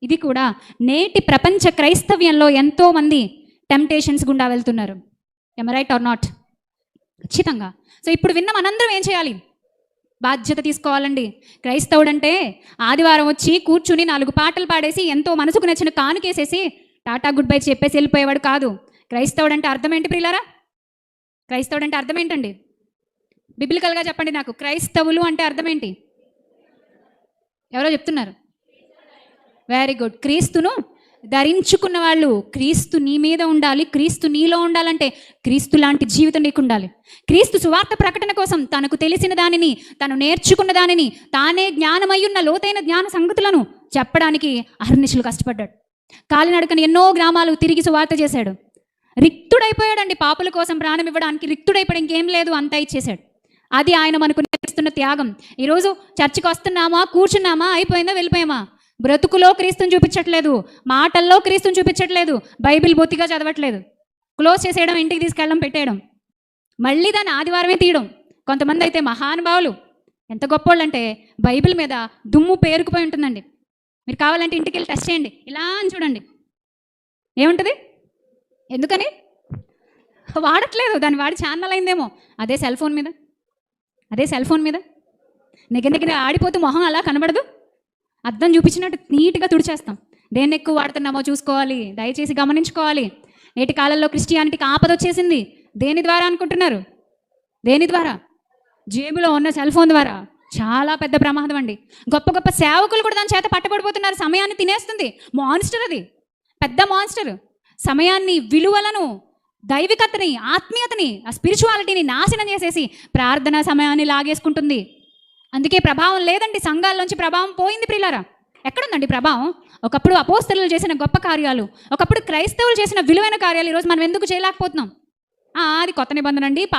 ఇది కూడా నేటి ప్రపంచ క్రైస్తవ్యంలో ఎంతోమంది టెంప్టేషన్స్ గుండా వెళ్తున్నారు. Right are not? ఖచ్చితంగా. సో ఇప్పుడు విన్న మనందరం ఏం చేయాలి? బాధ్యత తీసుకోవాలండి. క్రైస్తవుడంటే ఆదివారం వచ్చి కూర్చుని 4 పాటలు పాడేసి ఎంతో మనసుకు నచ్చిన కానుకేసేసి టాటా గుడ్ బై చెప్పేసి వెళ్ళిపోయేవాడు కాదు. క్రైస్తవుడంటే అర్థం ఏంటి ప్రియులారా? క్రైస్తవుడంటే అర్థం ఏంటండి? బిబ్లికల్గా చెప్పండి నాకు. క్రైస్తవులు అంటే అర్థం ఏంటి? ఎవరో చెప్తున్నారు? Very good. క్రీస్తును ధరించుకున్న వాళ్ళు. క్రీస్తు నీ మీద ఉండాలి, క్రీస్తు నీలో ఉండాలంటే క్రీస్తు లాంటి జీవితం నీకు ఉండాలి. క్రీస్తు సువార్త ప్రకటన కోసం తనకు తెలిసిన దానిని, తను నేర్చుకున్న దానిని, తానే జ్ఞానమయ్యున్న లోతైన జ్ఞాన సంగతులను చెప్పడానికి అహర్నిశలు కష్టపడ్డాడు. కాలినడకని ఎన్నో గ్రామాలు తిరిగి సువార్త చేశాడు. రిక్తుడైపోయాడండి. పాపుల కోసం ప్రాణం ఇవ్వడానికి రిక్తుడైపోయాడు. ఇంకేం లేదు, అంతా ఇచ్చేశాడు. అది ఆయన మనకు నేర్పిస్తున్న త్యాగం. ఈరోజు చర్చికి వస్తున్నామా, కూర్చున్నామా, అయిపోయిందా, వెళ్ళిపోయామా? బ్రతుకులో క్రీస్తుని చూపించట్లేదు, మాటల్లో క్రీస్తుని చూపించట్లేదు, బైబిల్ బొత్తిగా చదవట్లేదు. క్లోజ్ చేసేయడం, ఇంటికి తీసుకెళ్ళడం, పెట్టేయడం, మళ్ళీ దాన్ని ఆదివారమే తీయడం. కొంతమంది అయితే మహానుభావులు ఎంత గొప్పోళ్ళు అంటే బైబిల్ మీద దుమ్ము పేరుకుపోయి ఉంటుందండి. మీరు కావాలంటే ఇంటికి వెళ్ళి టెస్ట్ చేయండి, ఇలా అని చూడండి, ఏముంటుంది? ఎందుకని? వాడట్లేదు, దాన్ని వాడి ఛానల్ అయిందేమో. అదే సెల్ ఫోన్ మీద నిగ ఆడిపోతూ మొహం అలా కనబడదు. అద్దం చూపించినట్టు నీట్గా తుడిచేస్తాం. దేన్ని ఎక్కువ వాడుతున్నామో చూసుకోవాలి, దయచేసి గమనించుకోవాలి. నేటి కాలంలో క్రిస్టియానిటీకి ఆపద వచ్చేసింది. దేని ద్వారా అనుకుంటున్నారు? దేని ద్వారా? జేబులో ఉన్న సెల్ ఫోన్ ద్వారా. చాలా పెద్ద ప్రమాదం అండి. గొప్ప గొప్ప సేవకులు కూడా దాని చేత పట్టబడిపోతున్నారు. సమయాన్ని తినేస్తుంది. మాన్స్టర్, అది పెద్ద మాన్స్టర్. సమయాన్ని, విలువలను, దైవికతని, ఆత్మీయతని, ఆ స్పిరిచువాలిటీని నాశనం చేసేసి ప్రార్థనా సమయాన్ని లాగేసుకుంటుంది. అందుకే ప్రభావం లేదండి. సంఘాల్లోంచి ప్రభావం పోయింది ప్రియులారా. ఎక్కడుందండి ప్రభావం? ఒకప్పుడు అపోస్తలులు చేసిన గొప్ప కార్యాలు, ఒకప్పుడు క్రైస్తవులు చేసిన విలువైన కార్యాలు ఈరోజు మనం ఎందుకు చేయలేకపోతున్నాం? అది కొత్త నిబంధన అండి.